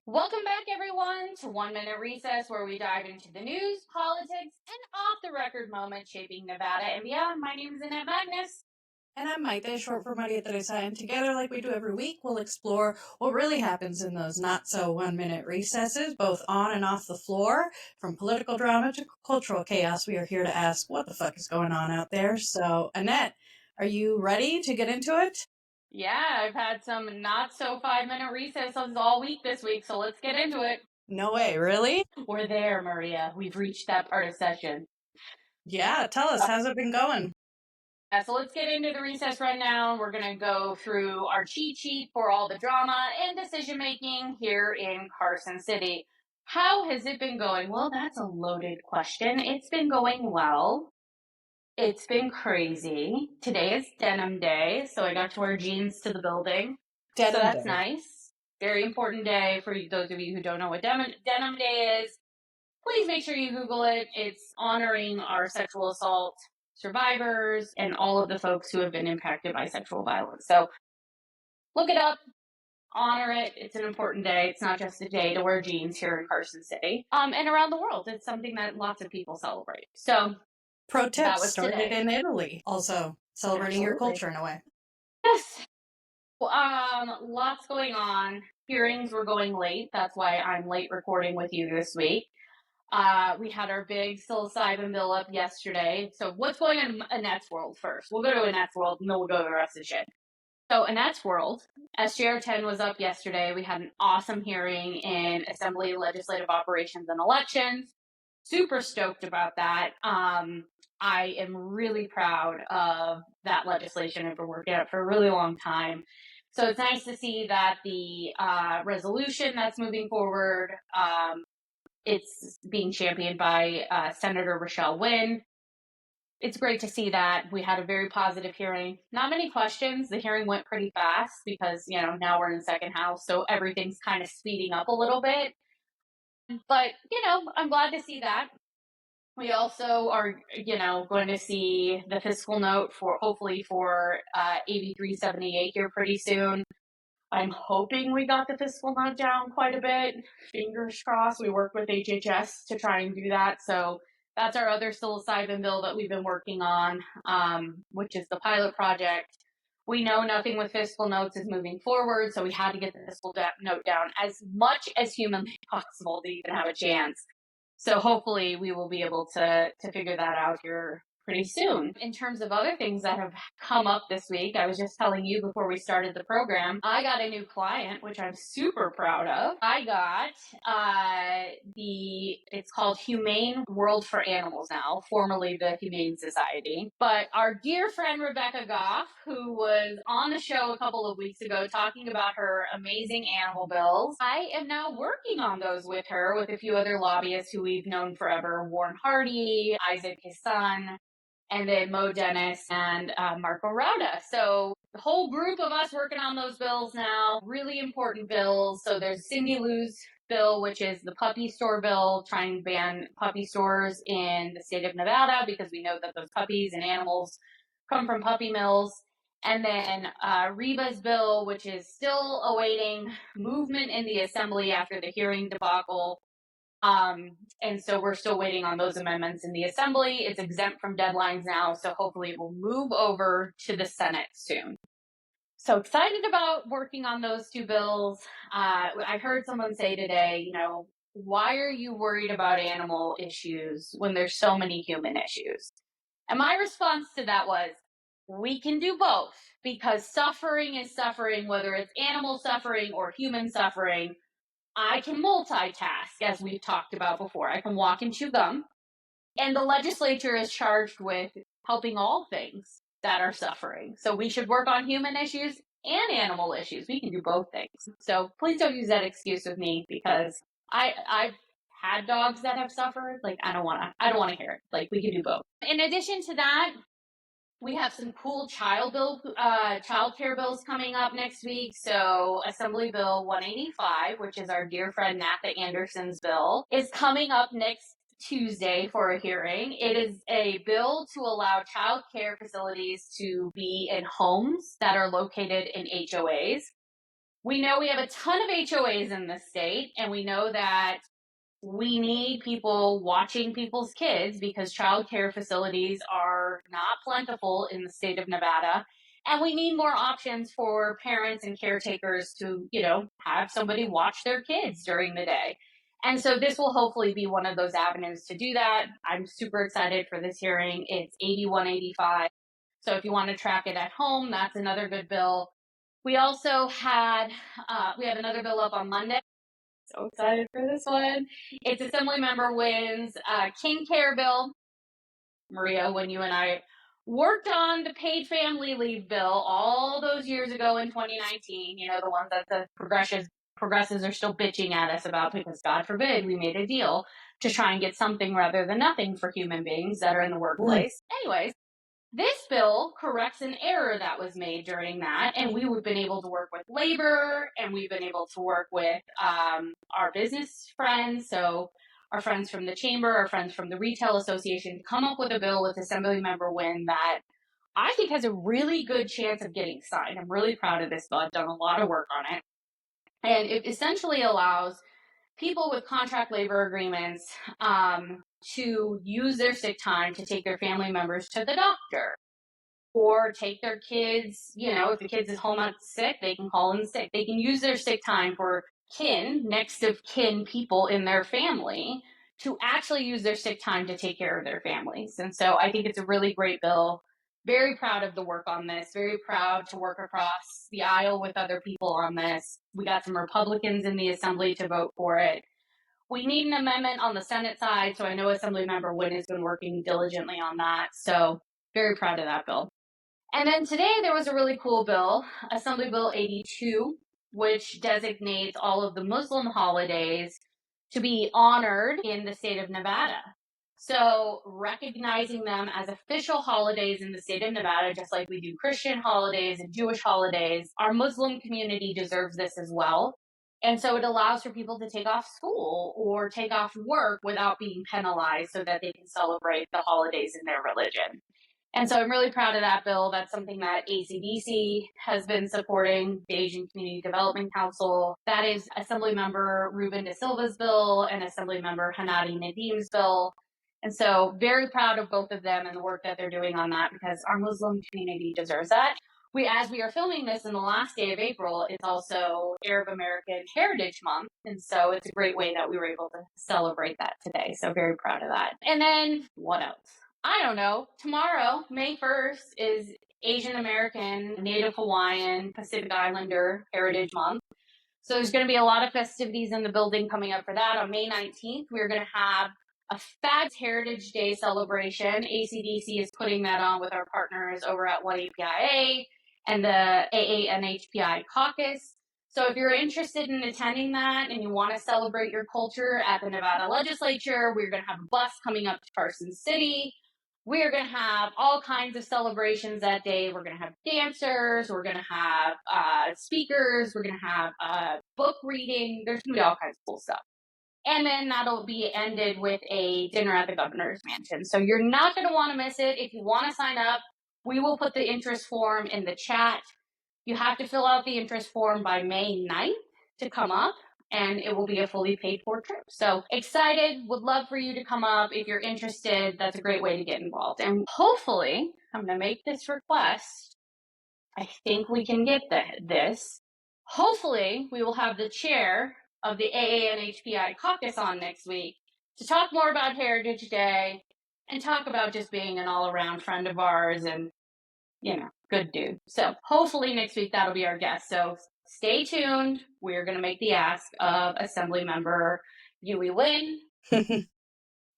Welcome back, everyone, to 1 Minute Recess, where we dive into the news, politics, and off-the-record moments shaping Nevada and beyond. My name is Annette Magnus. And I'm Mayte, short for Maria Teresa, and together, like we do every week, we'll explore what really happens in those not-so 1-minute recesses, both on and off the floor. From political drama to cultural chaos, we are here to ask what the fuck is going on out there. So, Annette, are you ready to get into it? Yeah, I've had some not-so-5-minute recesses all week this week, so let's get into it. No way, really? We're there, Maria. We've reached that part of session. Yeah, tell us, how's it been going? So let's get into the recess right now. We're going to go through our cheat sheet for all the drama and decision making here in Carson City. How has it been going? Well, that's a loaded question. It's been going well. It's been crazy. Today is denim day, so I got to wear jeans to the building. So that's nice. Very important day for those of you who don't know what denim day is. Please make sure you Google it. It's honoring our sexual assault survivors and all of the folks who have been impacted by sexual violence. So look it up, honor it. It's an important day. It's not just a day to wear jeans here in Carson City. And around the world, it's something that lots of people celebrate. So Pro tip, started today. in Italy. Also, celebrating your Absolutely. culture in a way. Yes. Lots going on. Hearings were going late. That's why I'm late recording with you this week. We had our big psilocybin bill up yesterday. So what's going on in Annette's world first? We'll go to Annette's world and then we'll go to the rest of the shit. So Annette's world, SJR 10 was up yesterday. We had an awesome hearing in Assembly Legislative Operations and Elections. Super stoked about that. I am really proud of that legislation. I've been working on it for a really long time. So it's nice to see that the resolution that's moving forward, it's being championed by Senator Rochelle Wynn. It's great to see that. We had a very positive hearing. Not many questions. The hearing went pretty fast because, now we're in the second house, so everything's kind of speeding up a little bit. But, I'm glad to see that. We also are, going to see the fiscal note hopefully for AB 378 here pretty soon. I'm hoping we got the fiscal note down quite a bit. Fingers crossed. We work with HHS to try and do that. So that's our other psilocybin bill that we've been working on, which is the pilot project. We know nothing with fiscal notes is moving forward, so we had to get the fiscal note down as much as humanly possible to even have a chance. So hopefully we will be able to figure that out here pretty soon. In terms of other things that have come up this week, I was just telling you before we started the program, I got a new client, which I'm super proud of. I got it's called Humane World for Animals now, formerly the Humane Society. But our dear friend Rebecca Goff, who was on the show a couple of weeks ago talking about her amazing animal bills, I am now working on those with her, with a few other lobbyists who we've known forever, Warren Hardy, Isaac, his son, and then Mo Dennis and Marco Rauda. So the whole group of us working on those bills now, really important bills. So there's Cindy Lou's bill, which is the puppy store bill, trying to ban puppy stores in the state of Nevada because we know that those puppies and animals come from puppy mills. And then Reba's bill, which is still awaiting movement in the assembly after the hearing debacle. And so we're still waiting on those amendments in the assembly. It's exempt from deadlines now, so hopefully it will move over to the Senate soon. So excited about working on those two bills. I heard someone say today, why are you worried about animal issues when there's so many human issues? And my response to that was, we can do both, because suffering is suffering, whether it's animal suffering or human suffering. I can multitask, as we've talked about before. I can walk and chew gum. And the legislature is charged with helping all things that are suffering. So we should work on human issues and animal issues. We can do both things. So please don't use that excuse with me, because I've had dogs that have suffered. I don't want to hear it. We can do both. In addition to that, we have some cool child care bills coming up next week. So Assembly Bill 185, which is our dear friend Natha Anderson's bill, is coming up next Tuesday for a hearing. It is a bill to allow child care facilities to be in homes that are located in HOAs. We know we have a ton of HOAs in the state, and we know that we need people watching people's kids because child care facilities are not plentiful in the state of Nevada. And we need more options for parents and caretakers to, have somebody watch their kids during the day. And so this will hopefully be one of those avenues to do that. I'm super excited for this hearing. It's 8185. So if you want to track it at home, that's another good bill. We also we have another bill up on Monday. So excited for this one. It's Assemblymember Wynn's King Care bill. Maria, when you and I worked on the paid family leave bill all those years ago in 2019, the ones that the progressives are still bitching at us about because, God forbid, we made a deal to try and get something rather than nothing for human beings that are in the workplace. Anyways, this bill corrects an error that was made during that, and we've been able to work with labor, and we've been able to work with our business friends, so our friends from the chamber, our friends from the retail association, to come up with a bill with Assemblymember Wynn that I think has a really good chance of getting signed. I'm really proud of this bill. I've done a lot of work on it, and it essentially allows people with contract labor agreements to use their sick time to take their family members to the doctor or take their kids, if the kids is home out sick, they can call in sick. They can use their sick time for next of kin people in their family to actually use their sick time to take care of their families. And so I think it's a really great bill. Very proud of the work on this. Very proud to work across the aisle with other people on this. We got some Republicans in the assembly to vote for it. We need an amendment on the Senate side, so I know Assemblymember Wynn has been working diligently on that. So very proud of that bill. And then today there was a really cool bill, Assembly Bill 82, which designates all of the Muslim holidays to be honored in the state of Nevada. So recognizing them as official holidays in the state of Nevada, just like we do Christian holidays and Jewish holidays, our Muslim community deserves this as well. And so it allows for people to take off school or take off work without being penalized so that they can celebrate the holidays in their religion. And so I'm really proud of that bill. That's something that ACDC has been supporting, the Asian Community Development Council. That is Assemblymember Ruben De Silva's bill and Assemblymember Hanadi Nadim's bill. And so very proud of both of them and the work that they're doing on that because our Muslim community deserves that. As we are filming this in the last day of April, it's also Arab American Heritage Month. And so it's a great way that we were able to celebrate that today. So very proud of that. And then what else? I don't know. Tomorrow, May 1st, is Asian American, Native Hawaiian, Pacific Islander Heritage Month. So there's going to be a lot of festivities in the building coming up for that. On May 19th, we're going to have a Fab's Heritage Day celebration. ACDC is putting that on with our partners over at 1APIA and the AANHPI caucus. So if you're interested in attending that and you want to celebrate your culture at the Nevada legislature, we're going to have a bus coming up to Carson City. We're going to have all kinds of celebrations that day. We're going to have dancers. We're going to have speakers. We're going to have book reading. There's going to be all kinds of cool stuff. And then that'll be ended with a dinner at the governor's mansion. So you're not going to want to miss it. If you want to sign up, we will put the interest form in the chat. You have to fill out the interest form by May 9th to come up. And it will be a fully paid for trip. So excited, would love for you to come up. If you're interested, that's a great way to get involved. And hopefully, I'm going to make this request. I think we can get this. Hopefully, we will have the chair of the AANHPI caucus on next week to talk more about Heritage Day and talk about just being an all-around friend of ours and, good dude. So hopefully next week that'll be our guest. So stay tuned. We're going to make the ask of Assemblymember Yui Wynn to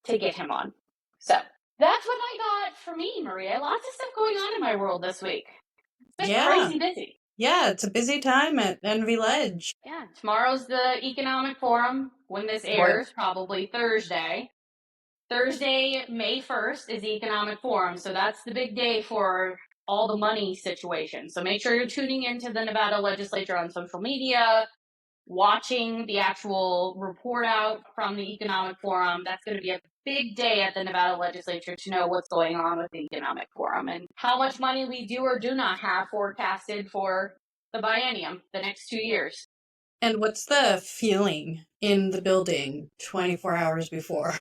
get him on. So that's what I got for me, Maria. Lots of stuff going on in my world this week. It's been crazy busy. Yeah, it's a busy time at Envy Ledge. Yeah, tomorrow's the Economic Forum. When this airs, probably Thursday. Thursday, May 1st is the Economic Forum. So that's the big day for all the money situation. So make sure you're tuning into the Nevada legislature on social media, watching the actual report out from the Economic Forum. That's going to be a big day at the Nevada legislature to know what's going on with the Economic Forum and how much money we do or do not have forecasted for the biennium, the next 2 years. And what's the feeling in the building 24 hours before?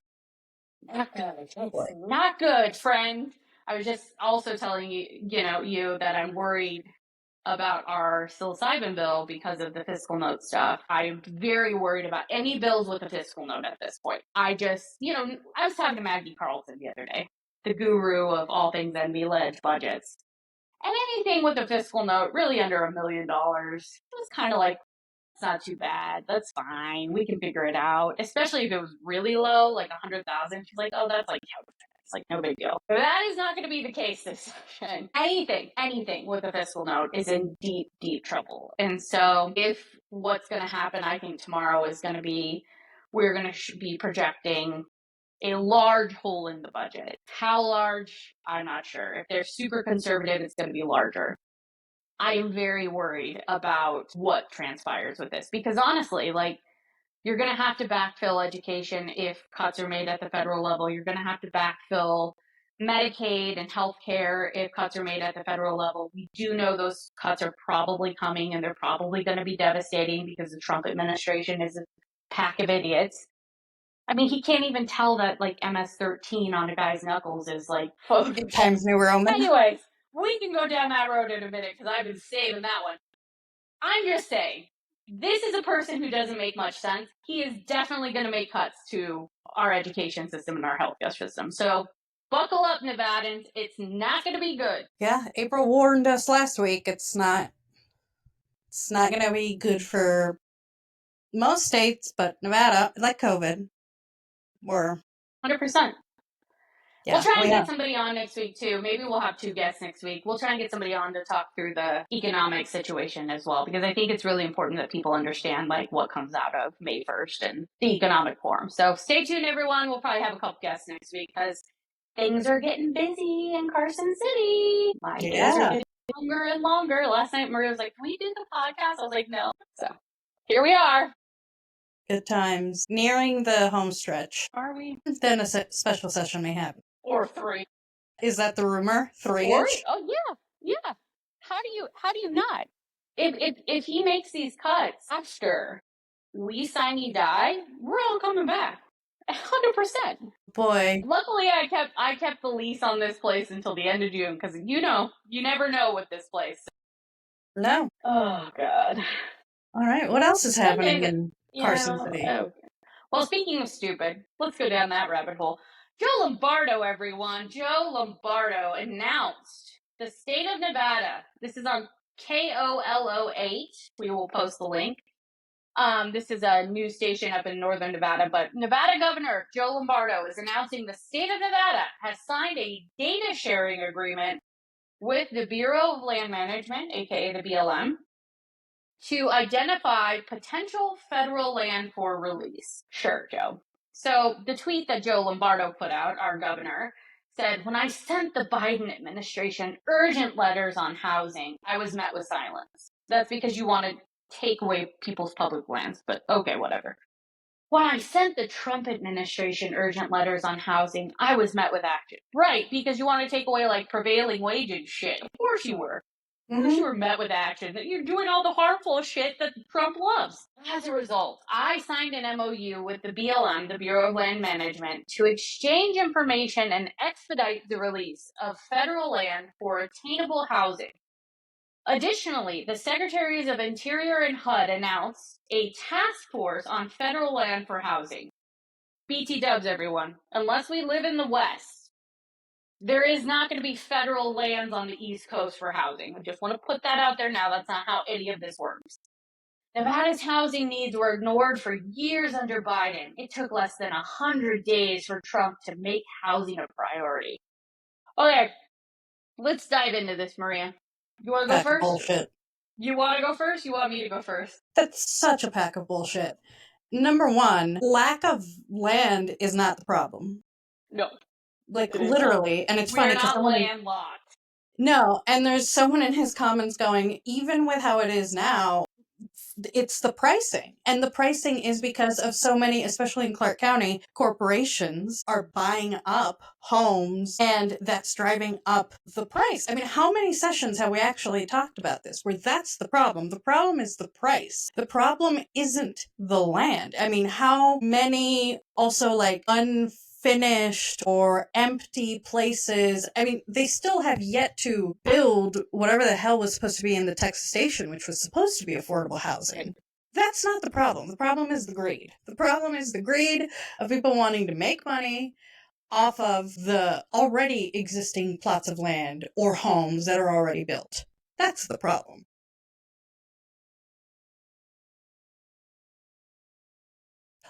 Not good. It's not good, friend. I was just also telling you that I'm worried about our psilocybin bill because of the fiscal note stuff. I'm very worried about any bills with a fiscal note at this point. I was talking to Maggie Carlson the other day, the guru of all things NB-led budgets. And anything with a fiscal note, really under $1 million, it was kind of like, it's not too bad. That's fine. We can figure it out. Especially if it was really low, like 100,000. She's like, oh, that's like, it's like no big deal. But that is not going to be the case this session. Anything with a fiscal note is in deep, deep trouble. And so if what's going to happen, I think tomorrow is going to be, we're going to be projecting a large hole in the budget. How large? I'm not sure. If they're super conservative, it's going to be larger. I am very worried about what transpires with this because honestly, like, you're going to have to backfill education if cuts are made at the federal level. You're going to have to backfill Medicaid and healthcare if cuts are made at the federal level. We do know those cuts are probably coming and they're probably going to be devastating because the Trump administration is a pack of idiots. I mean, he can't even tell that like MS-13 on a guy's knuckles is like Times New Roman. Anyways, we can go down that road in a minute because I've been saving that one. I'm just saying, this is a person who doesn't make much sense. He is definitely going to make cuts to our education system and our healthcare system. So buckle up, Nevadans. It's not going to be good. Yeah, April warned us last week. It's not going to be good for most states, but Nevada, like COVID, we're 100%. Yeah, we'll try and get somebody on next week, too. Maybe we'll have 2 guests next week. We'll try and get somebody on to talk through the economic situation as well, because I think it's really important that people understand, like, what comes out of May 1st and the economic forum. So stay tuned, everyone. We'll probably have a couple guests next week, because things are getting busy in Carson City. My days are getting longer and longer. Last night, Maria was like, can we do the podcast? I was like, no. So here we are. Good times. Nearing the home stretch. Are we? Then a special session may happen. Or 3. Is that the rumor? 3-ish? Oh yeah. How do you not? If he makes these cuts after we sign he die, we're all coming back. 100%. Boy. Luckily I kept the lease on this place until the end of June, because you never know with this place. No. Oh God. All right. What else is happening in Carson City? Okay. Well, speaking of stupid, let's go down that rabbit hole. Joe Lombardo, everyone. Joe Lombardo announced the state of Nevada. This is on KOLO8. We will post the link. This is a news station up in northern Nevada, but Nevada Governor Joe Lombardo is announcing the state of Nevada has signed a data sharing agreement with the Bureau of Land Management, aka the BLM, to identify potential federal land for release. Sure, Joe. So the tweet that Joe Lombardo put out, our governor, said, when I sent the Biden administration urgent letters on housing, I was met with silence. That's because you want to take away people's public lands, but okay, whatever. When I sent the Trump administration urgent letters on housing, I was met with action. Right, because you want to take away like prevailing wage and shit. Of course you were. You were met with action, that you're doing all the harmful shit that Trump loves. As a result, I signed an MOU with the BLM, the Bureau of Land Management, to exchange information and expedite the release of federal land for attainable housing. Additionally, the Secretaries of Interior and HUD announced a task force on federal land for housing. BT dubs, everyone. Unless we live in the West, there is not going to be federal lands on the East Coast for housing. I just want to put that out there now. That's not how any of this works. Nevada's housing needs were ignored for years under Biden. It took less than 100 days for Trump to make housing a priority. Okay, let's dive into this, Maria. You want to go first? Bullshit. You want to go first? You want me to go first? That's such a pack of bullshit. Number one, lack of land is not the problem. No. Like, literally, and it's funny because we're not landlocked. No, and there's someone in his comments going, even with how it is now, It's the pricing. And the pricing is because of so many, especially in Clark County, corporations are buying up homes, and that's driving up the price. I mean, how many sessions have we actually talked about this where that's the problem? The problem is the price. The problem isn't the land. I mean, how many also like unfinished or empty places? I mean, they still have yet to build whatever the hell was supposed to be in the Texas Station, which was supposed to be affordable housing. That's not the problem. The problem is the greed. The problem is the greed of people wanting to make money off of the already existing plots of land or homes that are already built. That's the problem.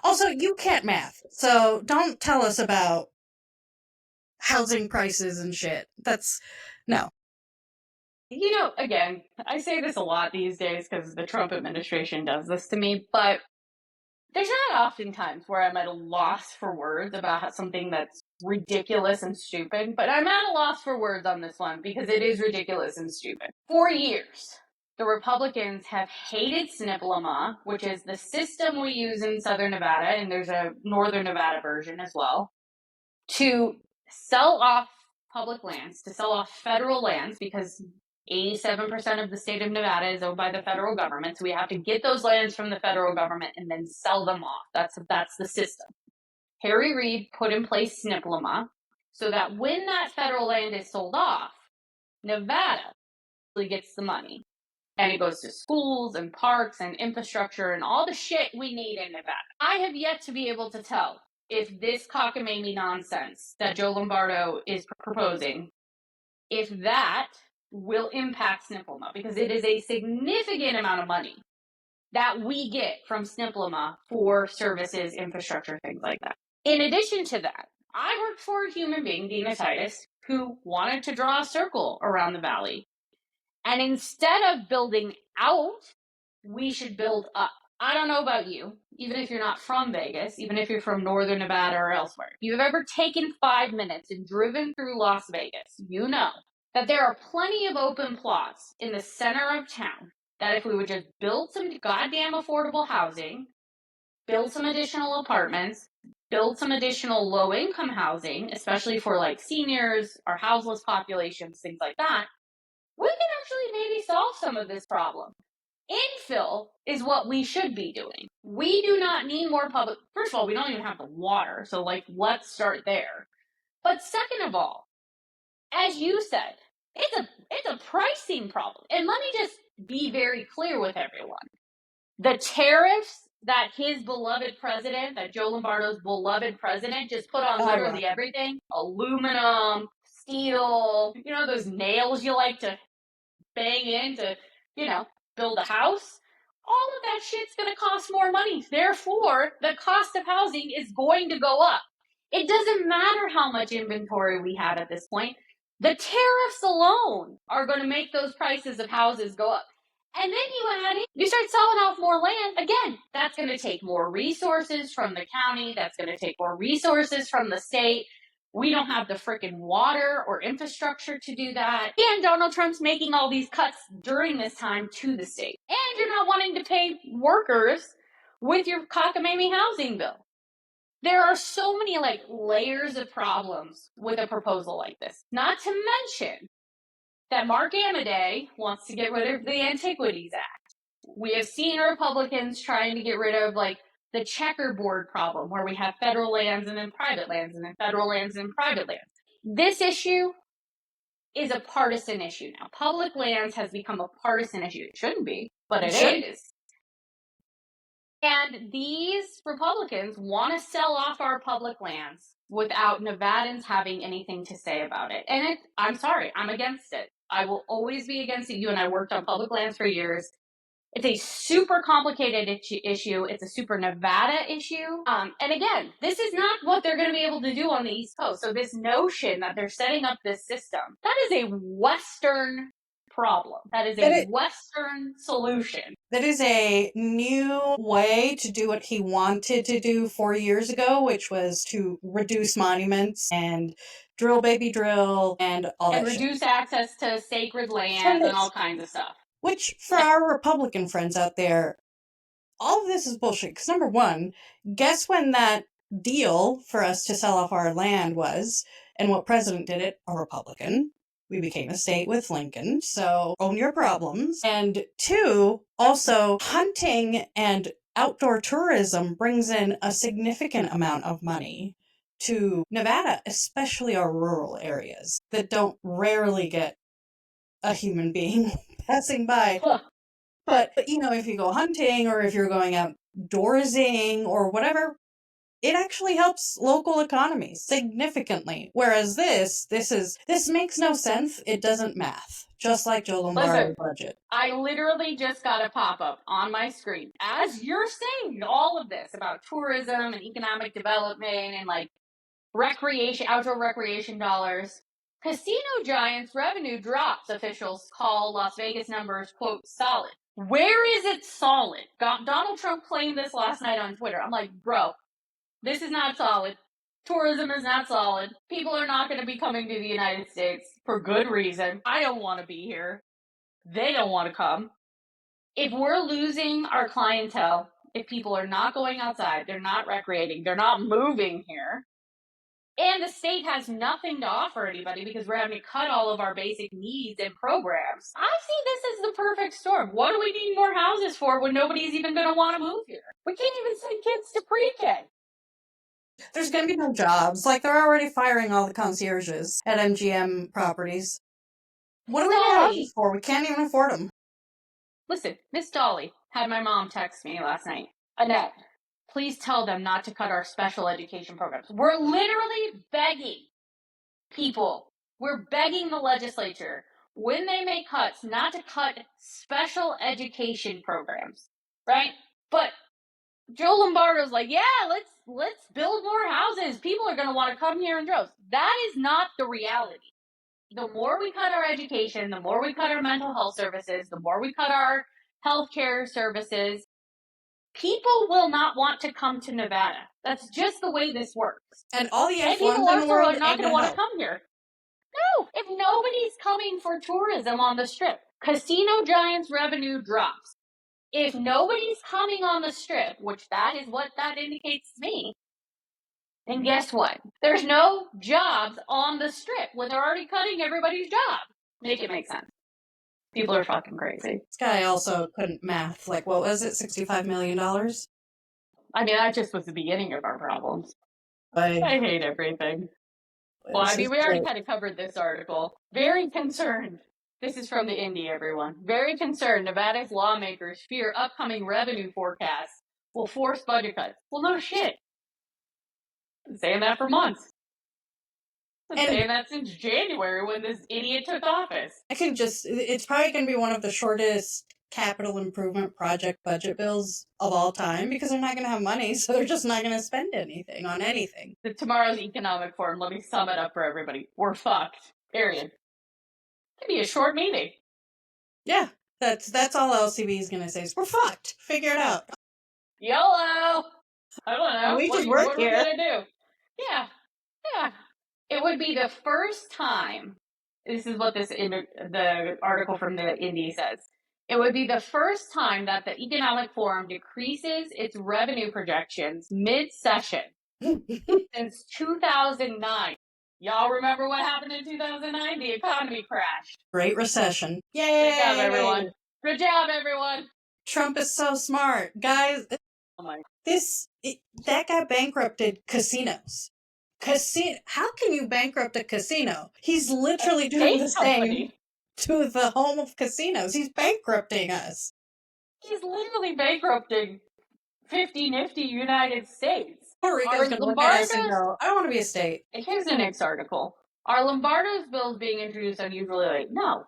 Also, you can't math, so don't tell us about housing prices and shit. That's no. You know, again, I say this a lot these days because the Trump administration does this to me, but there's not often times where I'm at a loss for words about something that's ridiculous and stupid, but I'm at a loss for words on this one because it is ridiculous and stupid. For years, the Republicans have hated SNPLMA, which is the system we use in Southern Nevada, and there's a Northern Nevada version as well, to sell off public lands, to sell off federal lands, because 87% of the state of Nevada is owned by the federal government. So we have to get those lands from the federal government and then sell them off. That's the system. Harry Reid put in place SNPLMA so that when that federal land is sold off, Nevada gets the money. And it goes to schools and parks and infrastructure and all the shit we need in Nevada. I have yet to be able to tell if this cockamamie nonsense that Joe Lombardo is proposing, if that will impact SNPLMA, because it is a significant amount of money that we get from SNPLMA for services, infrastructure, things like that. In addition to that, I worked for a human being, Dina Titus, who wanted to draw a circle around the valley. And instead of building out, we should build up. I don't know about you, even if you're not from Vegas, even if you're from Northern Nevada or elsewhere, if you've ever taken 5 minutes and driven through Las Vegas, you know that there are plenty of open plots in the center of town that if we would just build some goddamn affordable housing, build some additional apartments, build some additional low-income housing, especially for like seniors or houseless populations, things like that, we can actually maybe solve some of this problem. Infill is what we should be doing. We do not need more public. First of all, we don't even have the water, so like let's start there. But second of all, as you said, it's a pricing problem. And let me just be very clear with everyone. The tariffs that his beloved president, that Joe Lombardo's beloved president, just put on literally everything, aluminum, steel, you know, those nails you like to bang in to, you know, build a house, all of that shit's going to cost more money. Therefore, the cost of housing is going to go up. It doesn't matter how much inventory we have at this point. The tariffs alone are going to make those prices of houses go up. And then you start selling off more land. Again, that's going to take more resources from the county. That's going to take more resources from the state. We don't have the freaking water or infrastructure to do that. And Donald Trump's making all these cuts during this time to the state. And you're not wanting to pay workers with your cockamamie housing bill. There are so many like layers of problems with a proposal like this. Not to mention that Mark Amadei wants to get rid of the Antiquities Act. We have seen Republicans trying to get rid of like the checkerboard problem where we have federal lands and then private lands and then federal lands and private lands. This issue is a partisan issue now. Public lands has become a partisan issue. It shouldn't be, but it is. And these Republicans want to sell off our public lands without Nevadans having anything to say about it. And I'm sorry, I'm against it. I will always be against it. You and I worked on public lands for years. It's a super complicated issue. It's a super Nevada issue. And again, this is not what they're going to be able to do on the East Coast. So this notion that they're setting up this system, that is a Western problem. That is a Western solution. That is a new way to do what he wanted to do 4 years ago, which was to reduce monuments and drill baby drill and all that and reduce access to sacred lands and all kinds of stuff. Which, for our Republican friends out there, all of this is bullshit. Because number one, guess when that deal for us to sell off our land was, and what president did it? A Republican. We became a state with Lincoln, so own your problems. And two, also hunting and outdoor tourism brings in a significant amount of money to Nevada, especially our rural areas that don't rarely get a human being passing by. But, if you go hunting or if you're going outdoorsing or whatever, it actually helps local economies significantly. Whereas this makes no sense. It doesn't math. Just like Joe Lombardo budget. I literally just got a pop-up on my screen as you're saying all of this about tourism and economic development and like recreation, outdoor recreation dollars. Casino giants revenue drops, officials call Las Vegas numbers, quote, solid. Where is it solid? Donald Trump claimed this last night on Twitter. I'm like, bro, this is not solid. Tourism is not solid. People are not going to be coming to the United States for good reason. I don't want to be here. They don't want to come. If we're losing our clientele, if people are not going outside, they're not recreating, they're not moving here, and the state has nothing to offer anybody because we're having to cut all of our basic needs and programs, I see this as the perfect storm. What do we need more houses for when nobody's even going to want to move here? We can't even send kids to pre-K. There's going to be no jobs. Like, they're already firing all the concierges at MGM properties. What do we need houses for? We can't even afford them. Listen, Miss Dolly had my mom text me last night. Annette, please tell them not to cut our special education programs. We're literally begging people. We're begging the legislature, when they make cuts, not to cut special education programs, right? But Joe Lombardo's like, yeah, let's build more houses. People are going to want to come here in droves. That is not the reality. The more we cut our education, the more we cut our mental health services, the more we cut our healthcare services, people will not want to come to Nevada. That's just the way this works. And all the and people also are not going to want to come here. No, if nobody's coming for tourism on the Strip, casino giants' revenue drops. If nobody's coming on the Strip, which that is what that indicates to me, then guess what? There's no jobs on the Strip when they're already cutting everybody's job. Make it make sense. People are fucking crazy. This guy also couldn't math. Like, what was it? $65 million? I mean, that just was the beginning of our problems. I hate everything. Well, I mean, we already kind of covered this article. Very concerned. This is from the Indie, everyone. Very concerned. Nevada's lawmakers fear upcoming revenue forecasts will force budget cuts. Well, no shit. Been saying that for months. Been saying that since January when this idiot took office. It's probably going to be one of the shortest capital improvement project budget bills of all time because they're not going to have money, so they're just not going to spend anything on anything. Tomorrow's economic forum, let me sum it up for everybody. We're fucked. Period. It could be a short meeting. Yeah, that's all LCB is going to say is, we're fucked. Figure it out. YOLO! I don't know. We just work here. What are we going to do? Yeah. It would be the first time, this is what the article from the Indie says, it would be the first time that the Economic Forum decreases its revenue projections mid-session since 2009. Y'all remember what happened in 2009? The economy crashed. Great recession. Yay! Good job, everyone. Good job, everyone. Trump is so smart. Guys, that guy bankrupted casinos. How can you bankrupt a casino? He's literally doing the same to the home of casinos. He's bankrupting us. He's literally bankrupting 50 nifty United States. Puerto Rico's going to look at us and go, I don't want to be a state. Here's the next article. Are Lombardo's bills being introduced unusually late? No.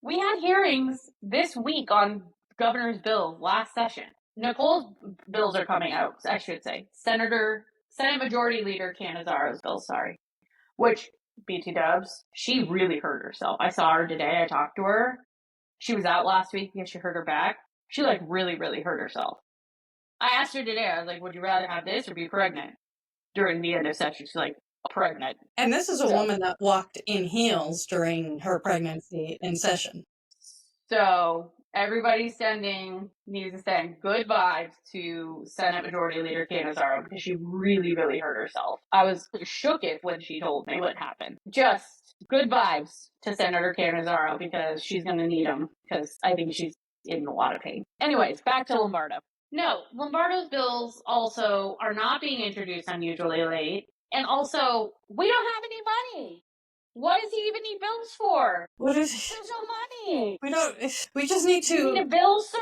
We had hearings this week on governor's bills last session. Nicole's bills are coming out, I should say. Senate Majority Leader Canizaro's bills, which, BT dubs, she really hurt herself. I saw her today. I talked to her. She was out last week because she hurt her back. She, really, really hurt herself. I asked her today, I was like, would you rather have this or be pregnant? During the end of session, she's like, pregnant. And this is a woman that walked in heels during her pregnancy in session. So, Everybody's needs to send good vibes to Senate Majority Leader Canizaro because she really, really hurt herself. I was shook when she told me what happened. Just good vibes to Senator Canizaro because she's going to need them because I think she's in a lot of pain. Anyways, back to Lombardo. No, Lombardo's bills also are not being introduced unusually late. And also, we don't have any money. What does he even need bills for? What is? There's no money. We don't. We just need to. You need a bill, sir?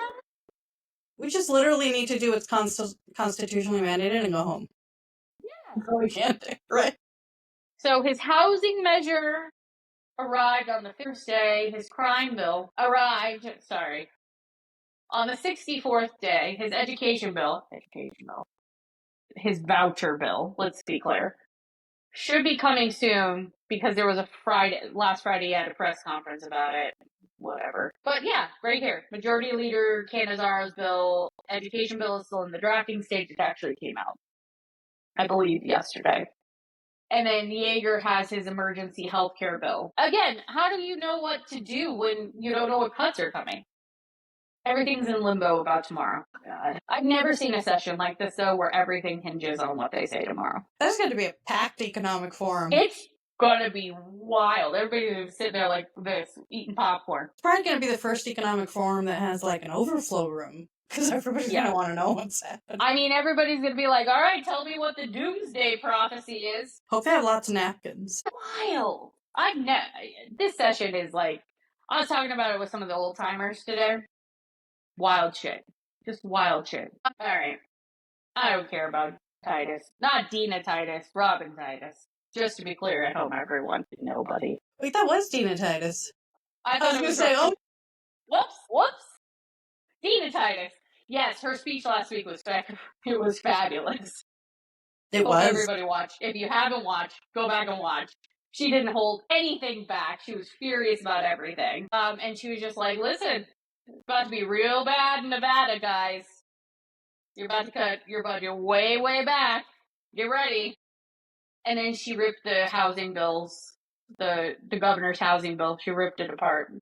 We just literally need to do what's constitutionally mandated and go home. Yeah. No, we can't do, right? So his housing measure arrived on the first day. His crime bill arrived, on the 64th day. His education bill, his voucher bill, let's be clear, should be coming soon because there was last Friday he had a press conference about it. Whatever. But yeah, right here. Majority Leader Canizaro's bill, education bill is still in the drafting stage. It actually came out, I believe, yesterday. And then Yeager has his emergency healthcare bill. Again, how do you know what to do when you don't know what cuts are coming? Everything's in limbo about tomorrow. God. I've never seen a session like this, though, where everything hinges on what they say tomorrow. That's going to be a packed economic forum. It's gonna be wild. Everybody's sitting there like this, eating popcorn. It's probably going to be the first economic forum that has like an overflow room. Because everybody's going to want to know what's happening. I mean, everybody's going to be like, all right, tell me what the doomsday prophecy is. Hope they have lots of napkins. Wild. This session is like, I was talking about it with some of the old timers today. Wild shit. Just wild shit. All right. I don't care about Titus. Not Dina Titus, Robin Titus. Just to be clear at home, everyone. Nobody. Wait, that was Dina Titus. I was going to say, oh. Whoops. Dina Titus. Yes, her speech last week was fabulous. It was. Everybody watch. If you haven't watched, go back and watch. She didn't hold anything back. She was furious about everything. And she was just like, listen, it's about to be real bad in Nevada, guys. You're about to cut your budget way, way back. Get ready. And then she ripped the housing bills, the governor's housing bill. She ripped it apart.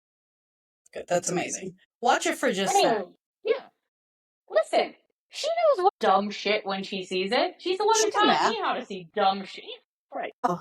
Good. That's amazing. Watch it for just that. Yeah. Listen, she knows what dumb shit when she sees it. She's the one who taught me how to see dumb shit. Right. Oh.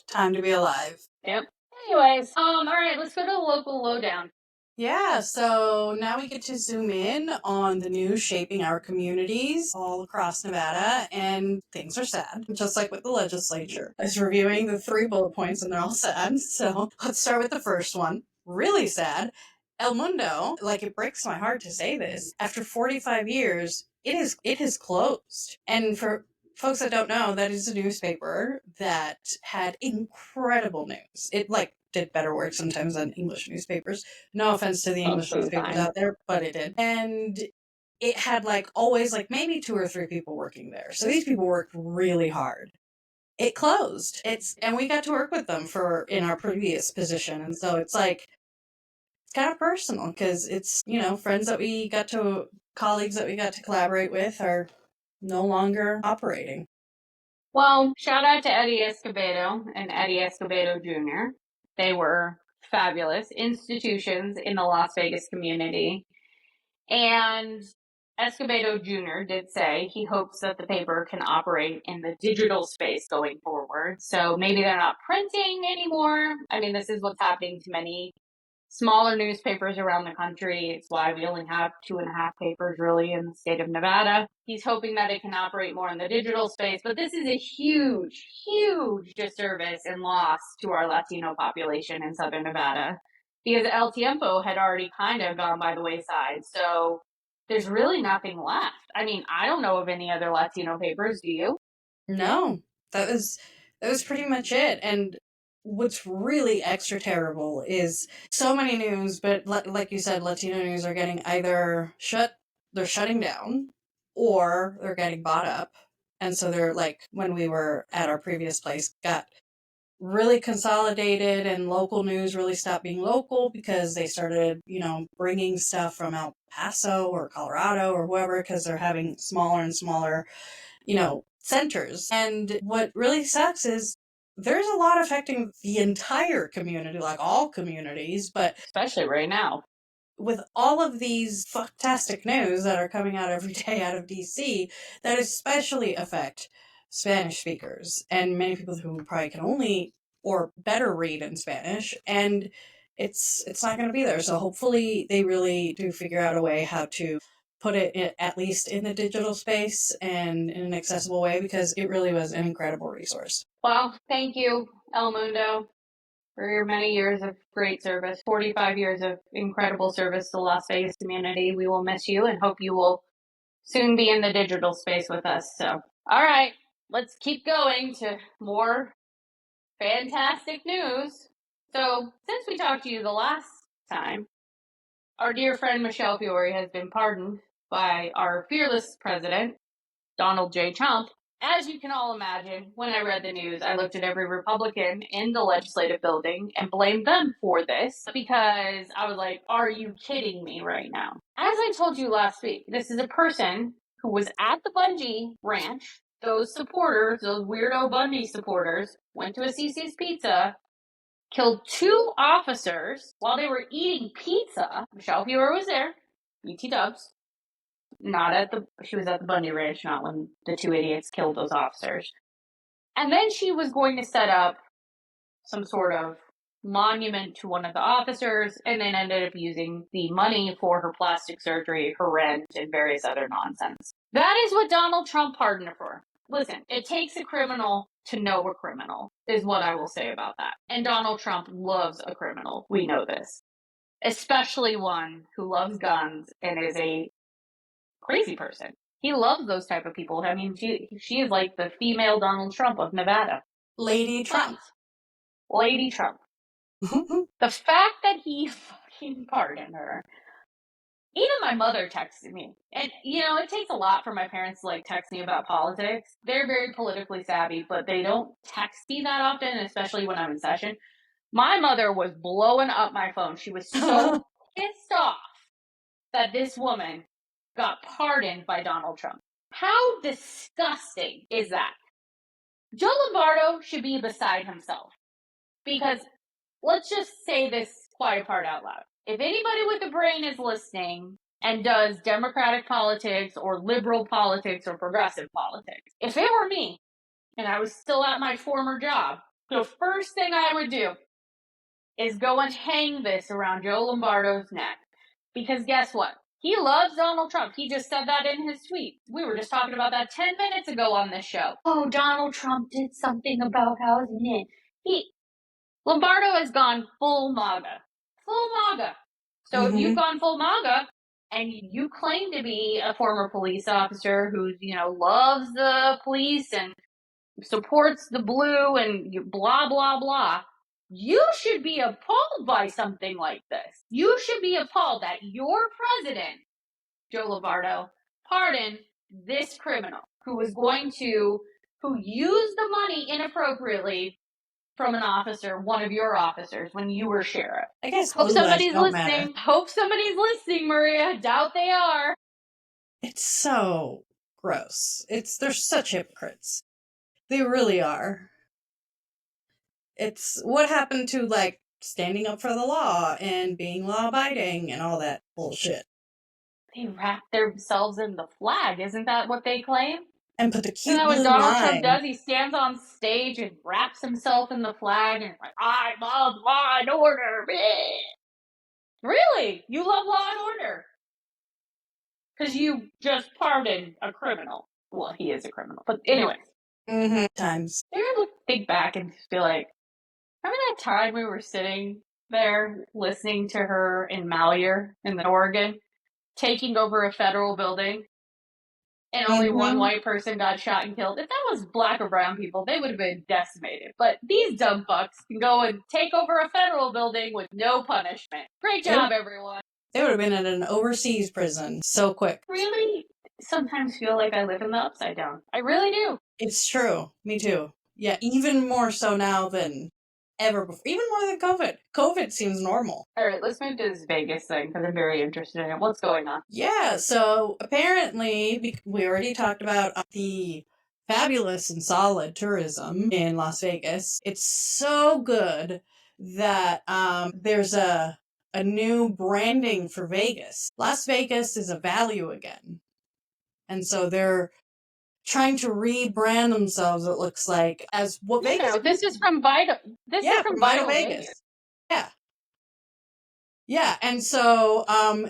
Time to be alive. Yep. Anyways, all right, let's go to the local lowdown. Yeah, so now we get to zoom in on the news shaping our communities all across Nevada, and things are sad, just like with the legislature. I was reviewing the 3 bullet points, and they're all sad, so let's start with the first one. Really sad. El Mundo, like, it breaks my heart to say this, after 45 years, it has closed. And for folks that don't know, that is a newspaper that had incredible news. It, did better work sometimes than English newspapers. No offense to the English newspapers out there, but it did. And it had, always, maybe 2 or 3 people working there. So these people worked really hard. It closed. And we got to work with them in our previous position. And so it's kind of personal because it's, colleagues that we got to collaborate with are no longer operating. Well, shout out to Eddie Escobedo and Eddie Escobedo Jr. They were fabulous institutions in the Las Vegas community. And Escobedo Jr. did say he hopes that the paper can operate in the digital space going forward. So maybe they're not printing anymore. I mean, this is what's happening to many smaller newspapers around the country. It's why we only have 2.5 papers really in the state of Nevada. He's hoping that it can operate more in the digital space, but this is a huge, huge disservice and loss to our Latino population in Southern Nevada because El Tiempo had already kind of gone by the wayside. So there's really nothing left. I mean, I don't know of any other Latino papers. Do you? No, that was pretty much it. And what's really extra terrible is so many news, but like you said, Latino news are getting either they're shutting down, or they're getting bought up. And so they're when we were at our previous place, got really consolidated and local news really stopped being local because they started, bringing stuff from El Paso or Colorado or whoever because they're having smaller and smaller, centers. And what really sucks is there's a lot affecting the entire community, all communities, but especially right now. with all of these fucktastic news that are coming out every day out of DC, that especially affect Spanish speakers and many people who probably can only or better read in Spanish, and it's not going to be there. So hopefully they really do figure out a way how to put it at least in the digital space and in an accessible way, because it really was an incredible resource. Well, thank you, El Mundo, for your many years of great service, 45 years of incredible service to the Las Vegas community. We will miss you and hope you will soon be in the digital space with us. So, all right, let's keep going to more fantastic news. So, since we talked to you the last time, our dear friend Michele Fiore has been pardoned by our fearless president, Donald J. Trump. As you can all imagine, when I read the news, I looked at every Republican in the legislative building and blamed them for this, because I was like, are you kidding me right now? As I told you last week, this is a person who was at the Bungie ranch. Those supporters, those weirdo Bundy supporters, went to a CC's Pizza, killed 2 officers while they were eating pizza. Michele Fiore was there, BT Dubs. She was at the Bundy Ranch, not when the 2 idiots killed those officers. And then she was going to set up some sort of monument to one of the officers, and then ended up using the money for her plastic surgery, her rent, and various other nonsense. That is what Donald Trump pardoned her for. Listen, it takes a criminal to know a criminal, is what I will say about that. And Donald Trump loves a criminal. We know this. Especially one who loves guns and is a crazy person. He loves those type of people. I mean, she is like the female Donald Trump of Nevada. Lady Trump. Lady Trump. The fact that he fucking pardoned her. Even my mother texted me. And, it takes a lot for my parents to, text me about politics. They're very politically savvy, but they don't text me that often, especially when I'm in session. My mother was blowing up my phone. She was so pissed off that this woman got pardoned by Donald Trump. How disgusting is that? Joe Lombardo should be beside himself. Because let's just say this quiet part out loud. If anybody with a brain is listening and does Democratic politics or liberal politics or progressive politics, if it were me and I was still at my former job, the first thing I would do is go and hang this around Joe Lombardo's neck. Because guess what? He loves Donald Trump. He just said that in his tweet. We were just talking about that 10 minutes ago on this show. Oh, Donald Trump did something about housing. Lombardo has gone full MAGA. Full MAGA. So if you've gone full MAGA and you claim to be a former police officer who, loves the police and supports the blue and blah, blah, blah, you should be appalled by something like this. You should be appalled that your president, Joe Lombardo, pardoned this criminal who used the money inappropriately from an officer, one of your officers, when you were sheriff. I guess hope somebody's listening. Matter. Hope somebody's listening, Maria. Doubt they are. It's so gross. They're such hypocrites. They really are. It's what happened to, standing up for the law and being law-abiding and all that bullshit. They wrap themselves in the flag. Isn't that what they claim? And put the cute Isn't that what blue Donald line. Trump does? He stands on stage and wraps himself in the flag and I love law and order. Really? You love law and order? Because you just pardoned a criminal. Well, he is a criminal. But anyways. Times. You're going to think back and just be like, remember that time we were sitting there listening to her in Malheur in Oregon, taking over a federal building, and only one white person got shot and killed? If that was black or brown people, they would have been decimated. But these dumb fucks can go and take over a federal building with no punishment. Great job, everyone. They would have been in an overseas prison so quick. Really? Sometimes feel like I live in the upside down. I really do. It's true. Me too. Yeah, even more so now than ever before. Even more than COVID. COVID seems normal. All right, let's move to this Vegas thing because I'm very interested in it. What's going on? Yeah, so apparently we already talked about the fabulous and solid tourism in Las Vegas. It's so good that there's a a new branding for Vegas. Las Vegas is a value again. And so they're trying to rebrand themselves, it looks like, as what Vegas. No, this is from Vital. This is from Vital Vegas. Yeah. Yeah, and so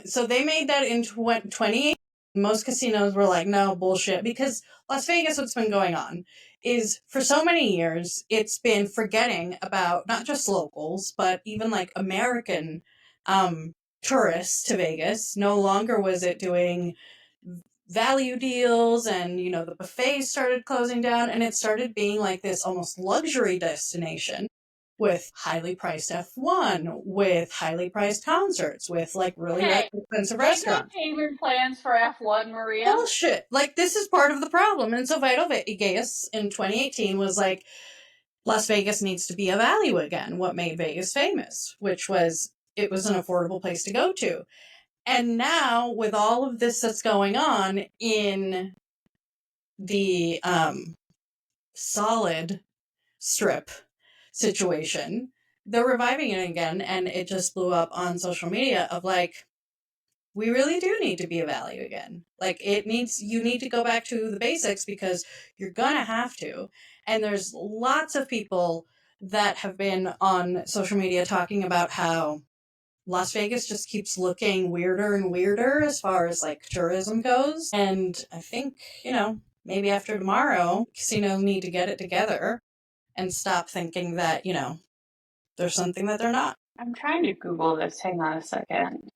so they made that in 2018. Most casinos were like, no, bullshit, because Las Vegas, what's been going on is for so many years, it's been forgetting about not just locals, but even like American tourists to Vegas. No longer was it doing value deals, and the buffets started closing down, and it started being like this almost luxury destination with highly priced F1, with highly priced concerts, with like really expensive restaurants. Make no payment plans for F1, Maria. Bullshit. Like, this is part of the problem. And so Vital Vegas in 2018 was like, Las Vegas needs to be a value again. What made Vegas famous, which was it was an affordable place to go to. And now, with all of this that's going on in the solid strip situation, they're reviving it again, and it just blew up on social media of like, we really do need to be a value again. Like, you need to go back to the basics because you're gonna have to. And there's lots of people that have been on social media talking about how Las Vegas just keeps looking weirder and weirder as far as like tourism goes. And I think, maybe after tomorrow, casinos need to get it together and stop thinking that, there's something that they're not. I'm trying to Google this. Hang on a second.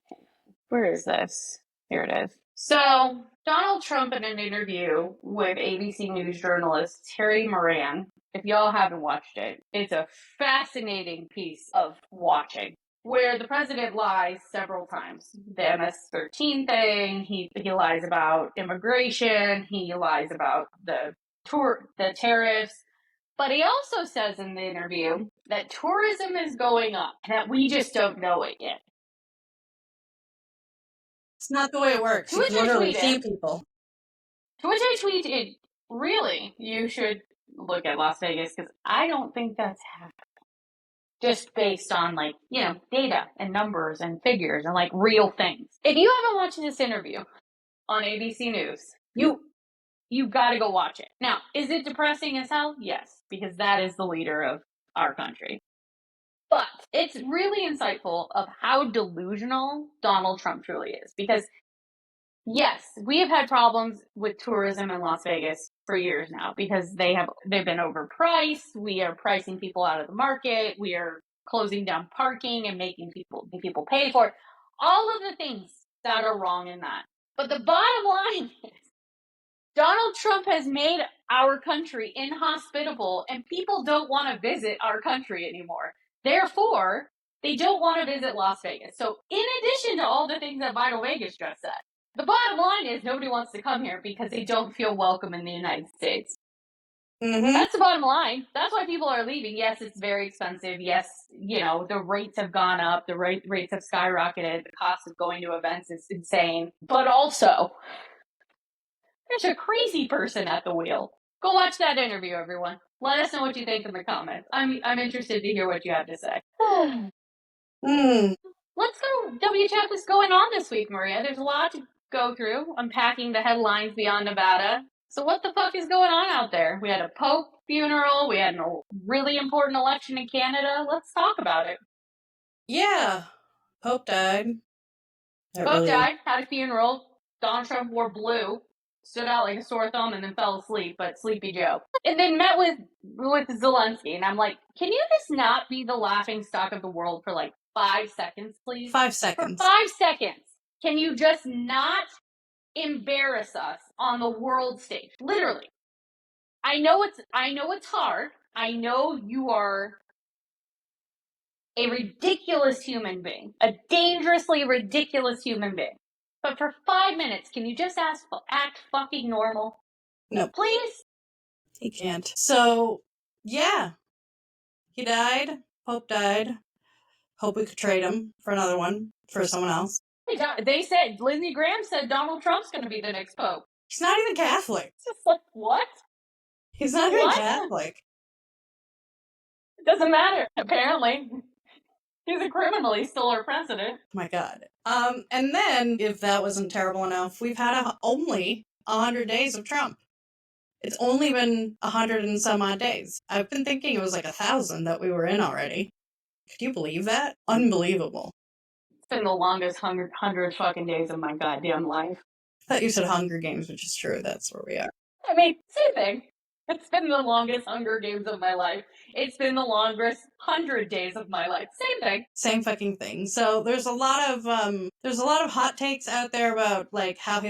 Where is this? Here it is. So, Donald Trump, in an interview with ABC News journalist Terry Moran, if y'all haven't watched it, it's a fascinating piece of watching, where the president lies several times. The MS-13 thing, he lies about immigration, he lies about the tariffs, but he also says in the interview that tourism is going up, and that we just don't know it yet. It's not the way it works. You literally see people. To which I tweeted, really, you should look at Las Vegas, because I don't think that's happening. Just based on, like, data and numbers and figures and, like, real things. If you haven't watched this interview on ABC News, you've got to go watch it. Now, is it depressing as hell? Yes, because that is the leader of our country. But it's really insightful of how delusional Donald Trump truly is. Because, yes, we have had problems with tourism in Las Vegas for years now because they've been overpriced. We are pricing people out of the market. We are closing down parking and making people pay for it. All of the things that are wrong in that. But the bottom line is Donald Trump has made our country inhospitable, and people don't want to visit our country anymore. Therefore, they don't want to visit Las Vegas. So, in addition to all the things that Vital Vegas just said, the bottom line is nobody wants to come here because they don't feel welcome in the United States. Mm-hmm. That's the bottom line. That's why people are leaving. Yes, it's very expensive. Yes, the rates have gone up. The rates have skyrocketed. The cost of going to events is insane. But also, there's a crazy person at the wheel. Go watch that interview, everyone. Let us know what you think in the comments. I'm interested to hear what you have to say. Let's go. WTF is going on this week, Maria. There's a lot to go through. Unpacking the headlines beyond Nevada. So what the fuck is going on out there? We had a Pope funeral. We had a really important election in Canada. Let's talk about it. Yeah. Pope died. Pope died, had a funeral. Donald Trump wore blue, stood out like a sore thumb, and then fell asleep, but Sleepy Joe. And then met with Zelensky, and I'm like, can you just not be the laughing stock of the world for like 5 seconds, please? 5 seconds. For 5 seconds. Can you just not embarrass us on the world stage? Literally. I know it's hard. I know you are a ridiculous human being, a dangerously ridiculous human being. But for 5 minutes, can you just act fucking normal? No. Please? He can't. So, yeah. He died. Pope died. Hope we could trade him for another one, for someone else. They said, Lindsey Graham said Donald Trump's going to be the next Pope. He's not even Catholic. It's just like, what? He's not even Catholic. It doesn't matter, apparently. He's a criminal. He's still our president. Oh my God. And then, if that wasn't terrible enough, we've had only 100 days of Trump. It's only been 100 and some odd days. I've been thinking it was like 1,000 that we were in already. Could you believe that? Unbelievable. It's been the longest 100 fucking days of my goddamn life. I thought you said Hunger Games, which is true. That's where we are. I mean, same thing. It's been the longest Hunger Games of my life. It's been the longest 100 days of my life. Same thing. Same fucking thing. So there's a lot of hot takes out there about like how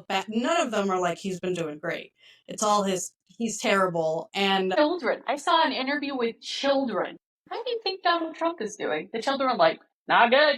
bad. None of them are like he's been doing great. It's all he's terrible. And children. I saw an interview with children. How do you think Donald Trump is doing? The children are like, not good.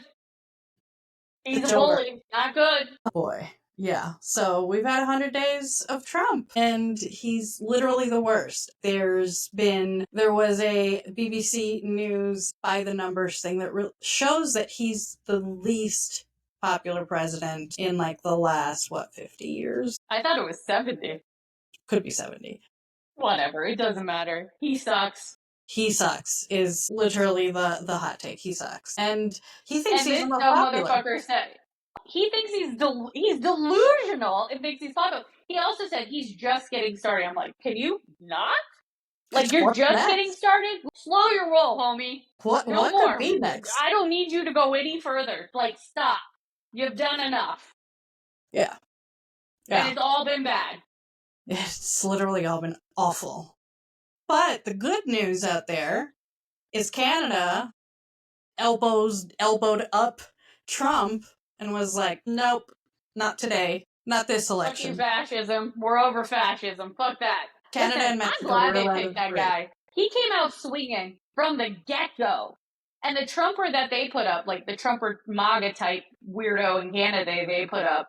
He's a bully. Not good. Oh boy. Yeah. So we've had 100 days of Trump, and he's literally the worst. There was a BBC News by the numbers thing that shows that he's the least popular president in like the last, 50 years? I thought it was 70. Could be 70. Whatever. It doesn't matter. He sucks. He sucks is literally the hot take. He sucks. And he thinks he's the most popular. Motherfucker said he thinks he's delusional and thinks he's popular. He also said he's just getting started. I'm like, can you not? Like, you're just getting started? Slow your roll, homie. What could be next? I don't need you to go any further. Like, stop. You've done enough. Yeah. And it's all been bad. It's literally all been awful. But the good news out there is Canada elbowed up Trump and was like, nope, not today. Not this election. Fuck you, fascism. We're over fascism. Fuck that. Canada and Mexico. I'm glad they picked that guy. He came out swinging from the get-go. And the Trumper that they put up, like the Trumper MAGA type weirdo in Canada they put up,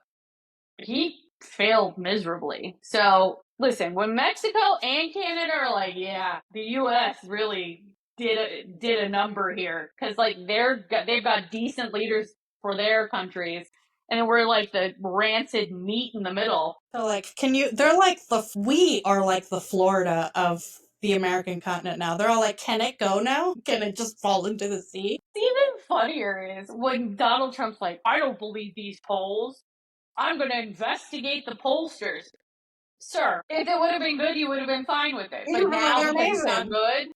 he failed miserably. So, listen, when Mexico and Canada are like, yeah, the U.S. really did a number here. Because, like, they've got decent leaders for their countries. And we're like the rancid meat in the middle. So, like, we are like the Florida of the American continent now. They're all like, can it go now? Can it just fall into the sea? Even funnier is when Donald Trump's like, I don't believe these polls. I'm going to investigate the pollsters. Sir, if it would have been good, you would have been fine with it. But now it's not good.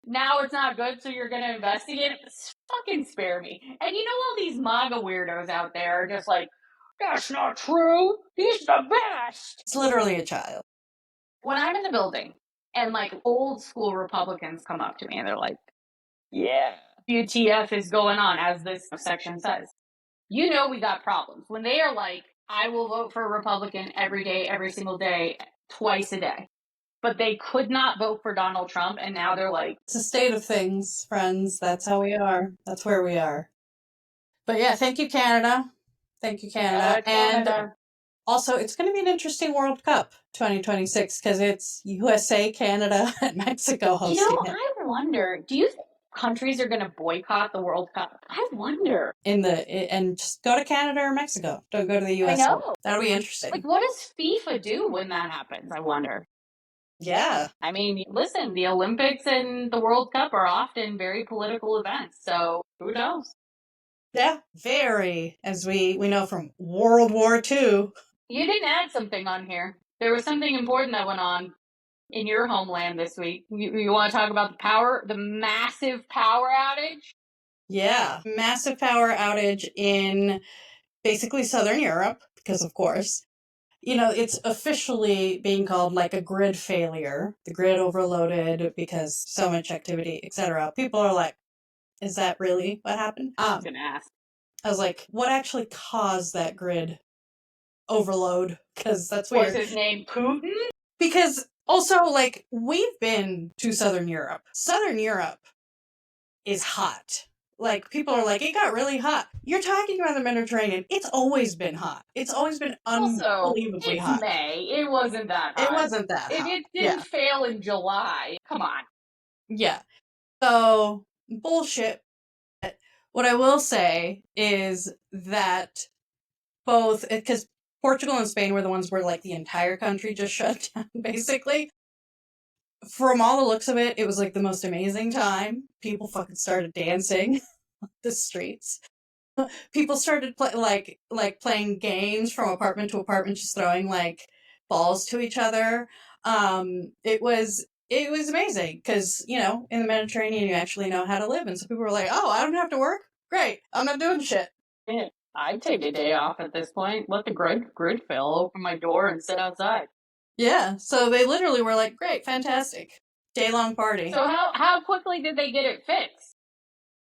Now it's not good, so you're going to investigate it? Fucking spare me. And you know all these MAGA weirdos out there are just like, that's not true. He's the best. It's literally a child. When I'm in the building and like old school Republicans come up to me and they're like, yeah, WTF is going on, as this section says. You know we got problems. When they are like, I will vote for a Republican every day, every single day, twice a day. But they could not vote for Donald Trump, and now they're like... It's a state of things, friends. That's how we are. That's where we are. But yeah, thank you, Canada. Thank you, Canada. And also, it's going to be an interesting World Cup 2026, because it's USA, Canada, and Mexico hosting it. I wonder, do you think countries are going to boycott the World Cup? I wonder. And just go to Canada or Mexico. Don't go to the US. I know. That'll be interesting. Like, what does FIFA do when that happens, I wonder? Yeah. I mean, listen, the Olympics and the World Cup are often very political events, so who knows? Yeah, very, as we know from World War II. You didn't add something on here. There was something important that went on in your homeland this week. You want to talk about the massive power outage? Yeah, massive power outage in basically Southern Europe, because of course, it's officially being called like a grid failure. The grid overloaded because so much activity, etc. People are like, is that really what happened? I was going to ask. I was like, what actually caused that grid overload? Because that's weird. What's his name? Putin? Because also, like, we've been to Southern Europe. Southern Europe is hot. Like, people are like, it got really hot. You're talking about the Mediterranean. It's always been hot. It's always been unbelievably hot. It's May. It wasn't that hot. It wasn't that hot. If it didn't fail in July, come on. Yeah. So, bullshit. What I will say is that because Portugal and Spain were the ones where, like, the entire country just shut down, basically. From all the looks of it, it was, like, the most amazing time. People fucking started dancing. the streets. People started playing games from apartment to apartment, just throwing like balls to each other. It was amazing because in the Mediterranean you actually know how to live, and so people were like, "Oh, I don't have to work. Great, I'm not doing shit." Yeah, I'd take a day off at this point. Let the grid fill, open my door, and sit outside. Yeah, so they literally were like, "Great, fantastic, day-long party." So how quickly did they get it fixed?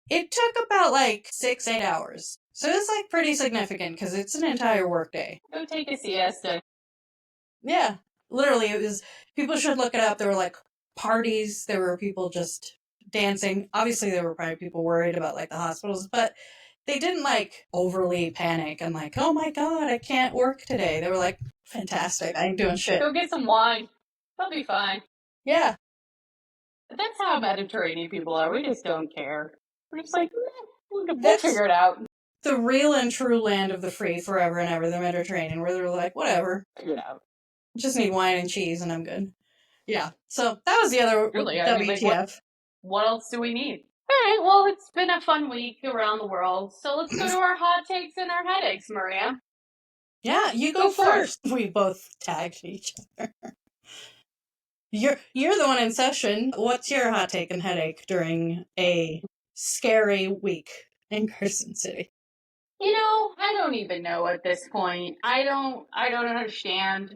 It took about like 6-8 hours. So it's like pretty significant because it's an entire workday. Go take a siesta. Yeah, literally, it was. People should look it up. There were like parties. There were people just dancing. Obviously, there were probably people worried about like the hospitals, but they didn't like overly panic and like, "Oh my god, I can't work today." They were like, "Fantastic, I ain't doing shit." Go get some wine. They'll be fine. Yeah, But that's how Mediterranean people are. We just don't care. We're just like, we'll That's- figure it out. the real and true land of the free forever and ever, the Mediterranean, where they're like, "Whatever, Figure it out. just need wine and cheese and I'm good." Yeah. So that was the other Really, I mean, WTF. like, what else do we need? All right, well, it's been a fun week around the world, so let's go to our hot takes and our headaches, Maria. Yeah, you go first. We both tagged each other. You're the one in session. What's your hot take and headache during a scary week in Carson City? I don't even know at this point. I don't understand.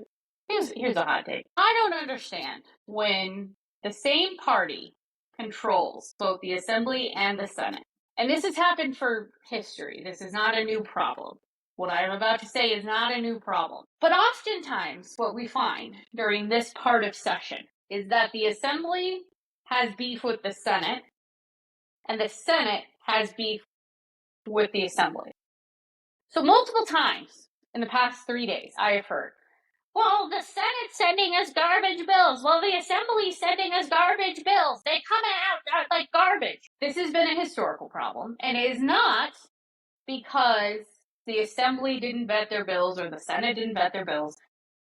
Here's a hot take. I don't understand when the same party controls both the Assembly and the Senate. And this has happened for history. This is not a new problem. What I am about to say is not a new problem. But oftentimes, what we find during this part of session is that the Assembly has beef with the Senate, and the Senate has beef with the Assembly. So multiple times in the past 3 days, I have heard, well, the Senate's sending us garbage bills. Well, the Assembly's sending us garbage bills. They come out like garbage. This has been a historical problem, and it is not because the Assembly didn't vet their bills or the Senate didn't vet their bills.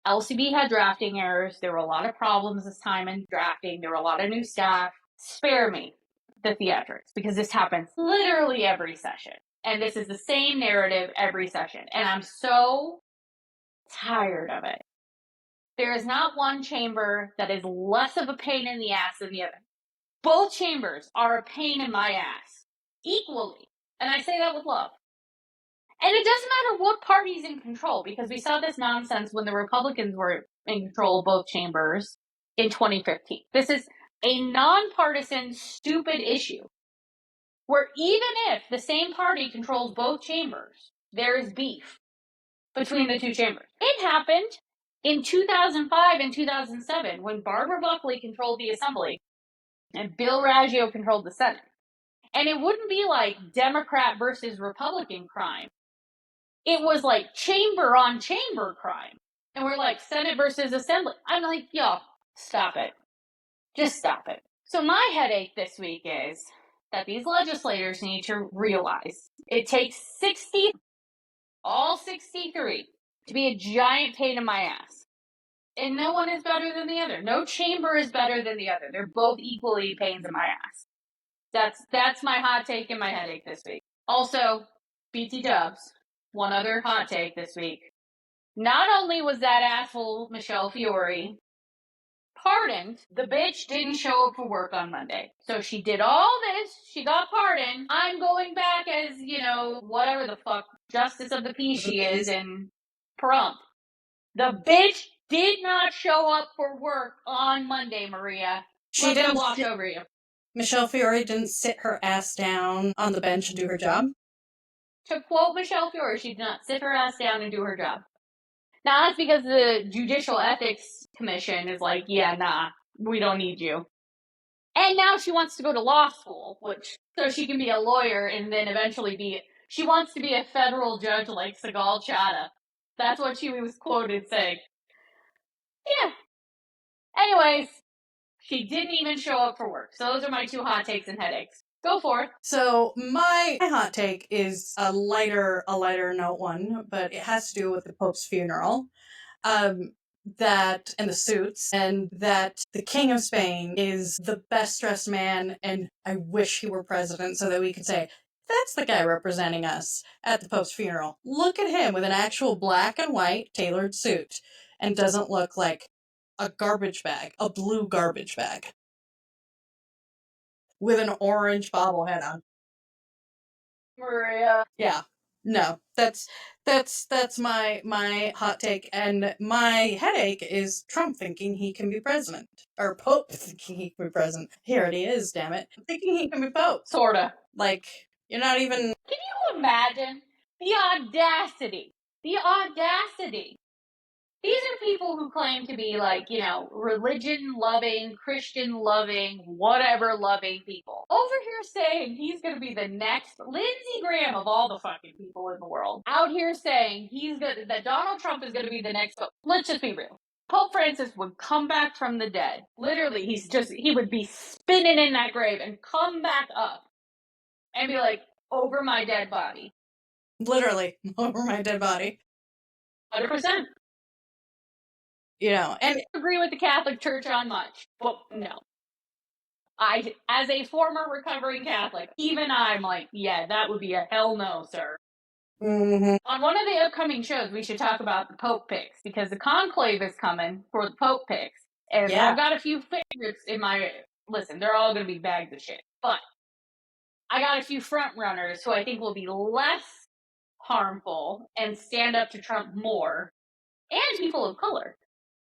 LCB had drafting errors. There were a lot of problems this time in drafting. There were a lot of new staff. Spare me the theatrics, because this happens literally every session. And this is the same narrative every session. And I'm so tired of it. There is not one chamber that is less of a pain in the ass than the other. Both chambers are a pain in my ass, equally. And I say that with love. And it doesn't matter what party's in control, because we saw this nonsense when the Republicans were in control of both chambers in 2015. This is a nonpartisan, stupid issue where even if the same party controls both chambers, there is beef between the two chambers. It happened in 2005 and 2007 when Barbara Buckley controlled the Assembly and Bill Raggio controlled the Senate. And it wouldn't be like Democrat versus Republican crime. It was like chamber on chamber crime. And we're like, Senate versus Assembly. I'm like, yo, stop it. Just stop it. So my headache this week is that these legislators need to realize it takes 60, all 63, to be a giant pain in my ass. And no one is better than the other. No chamber is better than the other. They're both equally pains in my ass. That's my hot take and my headache this week. Also, BT Dubs, one other hot take this week. Not only was that asshole Michele Fiore pardoned, the bitch didn't show up for work on Monday. So she did all this, she got pardoned. I'm going back as, whatever the fuck, justice of the peace she is in Pahrump. The bitch did not show up for work on Monday, Maria. She Let didn't that wash over you. Michele Fiore didn't sit her ass down on the bench and do her job. To quote Michele Fiore, she did not sit her ass down and do her job. Now, that's because the Judicial Ethics Commission is like, yeah, nah, we don't need you. And now she wants to go to law school, so she can be a lawyer and then eventually she wants to be a federal judge like Segal Chadha. That's what she was quoted saying. Yeah. Anyways, she didn't even show up for work. So those are my two hot takes and headaches. Go for it. So my hot take is a lighter note one, but it has to do with the Pope's funeral. That and the suits, and that the King of Spain is the best dressed man, and I wish he were president so that we could say, That's the guy representing us at the Pope's funeral. Look at him with an actual black and white tailored suit and doesn't look like a garbage bag, a blue garbage bag with an orange bobblehead on. Maria. Yeah. No, that's my hot take, and my headache is Trump thinking he can be president, or Pope thinking he can be president. Here it is, damn it, thinking he can be Pope. Sorta. Like, you're not even. Can you imagine the audacity? The audacity. These are people who claim to be like, religion loving, Christian loving, whatever loving people. Over here saying he's going to be the next Lindsey Graham of all the fucking people in the world. Out here saying that Donald Trump is going to be the next. Let's just be real. Pope Francis would come back from the dead. Literally, he would be spinning in that grave and come back up and be like, over my dead body. Literally, over my dead body. 100%. And I agree with the Catholic Church on much, but no. As a former recovering Catholic, even I'm like, yeah, that would be a hell no, sir. Mm-hmm. On one of the upcoming shows, we should talk about the Pope picks, because the conclave is coming for the Pope picks. And I've got a few favorites in my... Listen, they're all going to be bags of shit. But I got a few front runners who I think will be less harmful and stand up to Trump more, and people of color.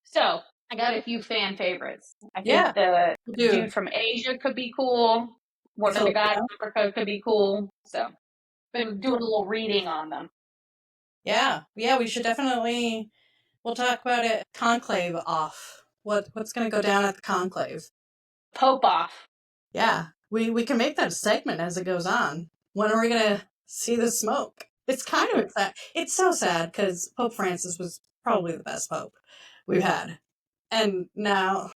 So I got a few fan favorites. I think the dude from Asia could be cool. One of the guys from Africa could be cool. So been doing a little reading on them. Yeah, we should definitely. We'll talk about it. Conclave off. What's going to go down at the conclave? Pope off. Yeah, we can make that a segment as it goes on. When are we going to see the smoke? It's kind of sad. It's so sad because Pope Francis was probably the best pope we've had, and now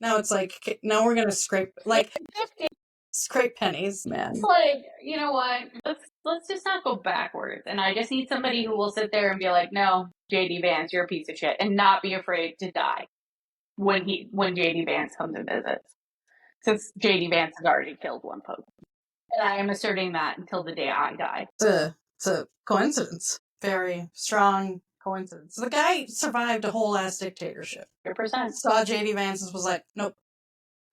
it's like now we're going to scrape pennies, man. It's like, you know what? Let's just not go backwards. And I just need somebody who will sit there and be like, no, JD Vance, you're a piece of shit, and not be afraid to die when JD Vance comes and visits. Since JD Vance has already killed one pope. And I am asserting that until the day I die. It's a coincidence. Very strong coincidence. The guy survived a whole ass dictatorship. 100%. Saw JD Vance and was like, nope.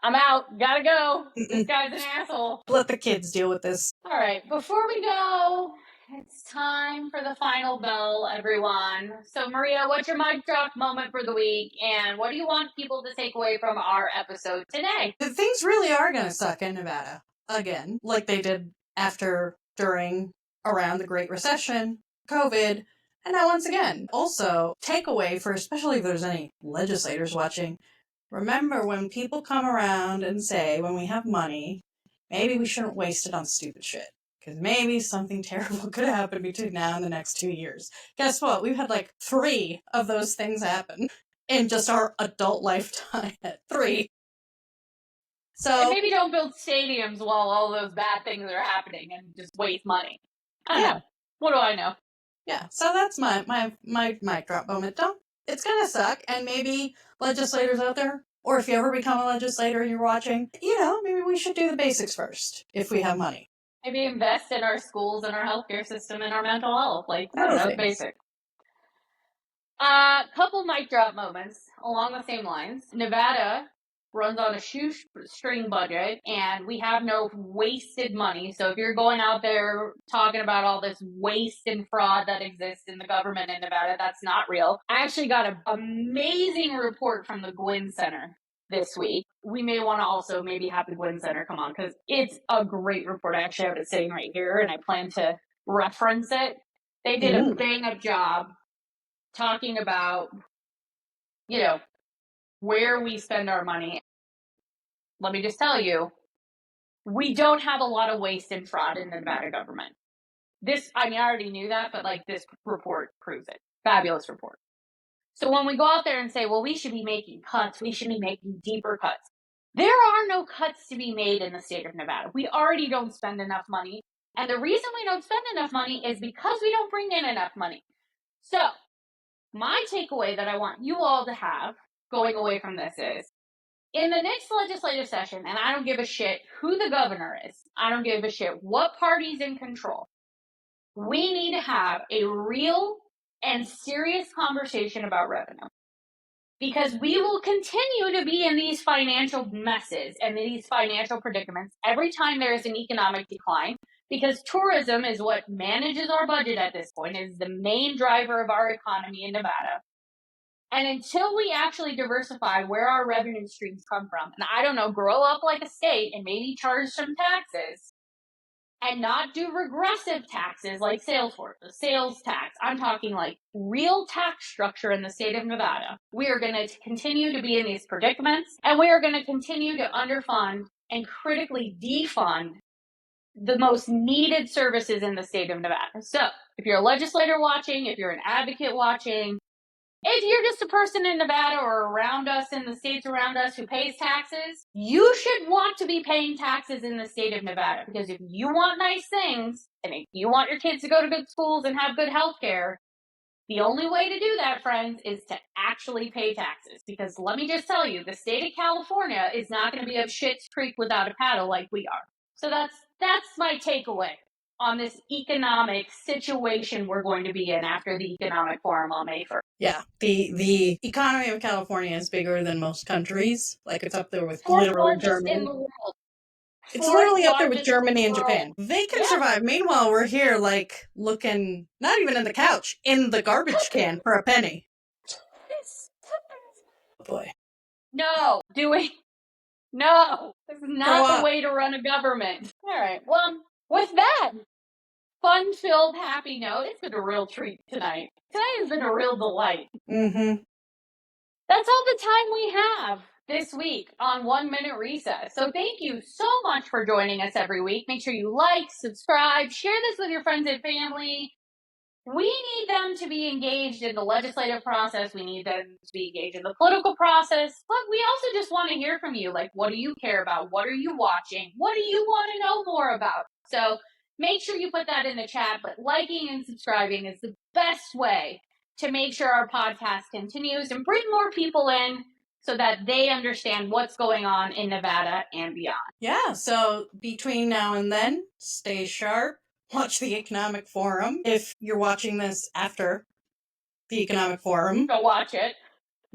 I'm out. Gotta go. This guy's an asshole. Let the kids deal with this. All right. Before we go, it's time for the final bell, everyone. So, Maria, what's your mic drop moment for the week? And what do you want people to take away from our episode today? Things really are going to suck in Nevada again, like they did after, during, around the Great Recession, COVID, and now once again. Also, takeaway for especially if there's any legislators watching, remember when people come around and say, when we have money, maybe we shouldn't waste it on stupid shit. Because maybe something terrible could happen between now and the next 2 years. Guess what? We've had like 3 of those things happen in just our adult lifetime. 3. So and maybe don't build stadiums while all those bad things are happening and just waste money. I don't know. What do I know? Yeah, so that's my mic drop moment. It's gonna suck, and maybe legislators out there, or if you ever become a legislator and you're watching, maybe we should do the basics first if we have money. Maybe invest in our schools and our healthcare system and our mental health. Like, that's basic. Couple mic drop moments along the same lines. Nevada runs on a shoestring budget, and we have no wasted money. So if you're going out there talking about all this waste and fraud that exists in the government in Nevada, that's not real. I actually got an amazing report from the Gwynn Center this week. We may want to also maybe have the Gwynn Center come on, because it's a great report. I actually have it sitting right here, and I plan to reference it. They did a bang-up job talking about, where we spend our money. Let me just tell you, we don't have a lot of waste and fraud in the Nevada government. I already knew that, but this report proves it. Fabulous report. So when we go out there and say, well, we should be making cuts, we should be making deeper cuts. There are no cuts to be made in the state of Nevada. We already don't spend enough money. And the reason we don't spend enough money is because we don't bring in enough money. So my takeaway that I want you all to have going away from this is, in the next legislative session, and I don't give a shit who the governor is, I don't give a shit what party's in control, we need to have a real and serious conversation about revenue. Because we will continue to be in these financial messes and these financial predicaments every time there is an economic decline, because tourism is what manages our budget at this point, is the main driver of our economy in Nevada. And until we actually diversify where our revenue streams come from, and I don't know, grow up like a state and maybe charge some taxes, and not do regressive taxes like sales tax. I'm talking like real tax structure in the state of Nevada. We are going to continue to be in these predicaments, and we are going to continue to underfund and critically defund the most needed services in the state of Nevada. So if you're a legislator watching, if you're an advocate watching, if you're just a person in Nevada or around us in the states around us who pays taxes, you should want to be paying taxes in the state of Nevada, because if you want nice things and if you want your kids to go to good schools and have good health care, the only way to do that, friends, is to actually pay taxes. Because let me just tell you, the state of California is not going to be up shit's creek without a paddle like we are. So that's my takeaway on this economic situation we're going to be in after the economic forum on May 1st. Yeah, the economy of California is bigger than most countries. Like, it's up there with literally Germany. In the world. It's literally up there with Germany and Japan. They can survive. Meanwhile, we're here, like, looking, not even in the couch, in the garbage can for a penny. Oh boy. No, no, this is not the way to run a government. All right, well, with that fun-filled, happy note, it's been a real treat tonight. Tonight has been a real delight. Mm-hmm. That's all the time we have this week on 1 Minute Recess. So thank you so much for joining us every week. Make sure you like, subscribe, share this with your friends and family. We need them to be engaged in the legislative process. We need them to be engaged in the political process. But we also just want to hear from you. Like, what do you care about? What are you watching? What do you want to know more about? So make sure you put that in the chat. But liking and subscribing is the best way to make sure our podcast continues and bring more people in so that they understand what's going on in Nevada and beyond. Yeah, so between now and then, stay sharp. Watch the Economic Forum. If you're watching this after the Economic Forum, go watch it.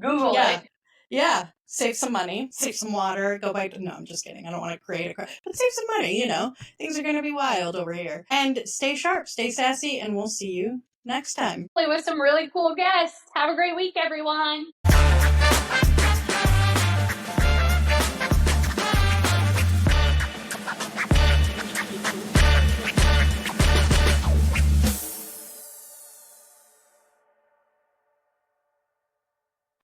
Google it. Yeah. Save some money. Save some water. Go buy... No, I'm just kidding. I don't want to create a... But save some money, you know. Things are going to be wild over here. And stay sharp, stay sassy, and we'll see you next time. Play with some really cool guests. Have a great week, everyone.